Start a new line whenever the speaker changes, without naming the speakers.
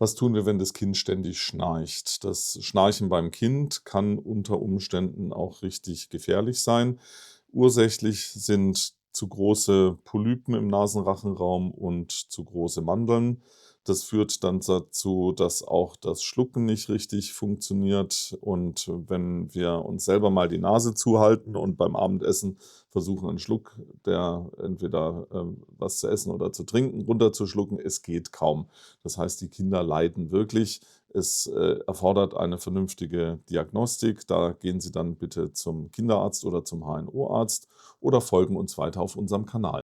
Was tun wir, wenn das Kind ständig schnarcht? Das Schnarchen beim Kind kann unter Umständen auch richtig gefährlich sein. Ursächlich sind zu große Polypen im Nasenrachenraum und zu große Mandeln. Das führt dann dazu, dass auch das Schlucken nicht richtig funktioniert. Und wenn wir uns selber mal die Nase zuhalten und beim Abendessen versuchen, einen Schluck der entweder was zu essen oder zu trinken runterzuschlucken, es geht kaum. Das heißt, die Kinder leiden wirklich. Es erfordert eine vernünftige Diagnostik. Da gehen Sie dann bitte zum Kinderarzt oder zum HNO-Arzt oder folgen uns weiter auf unserem Kanal.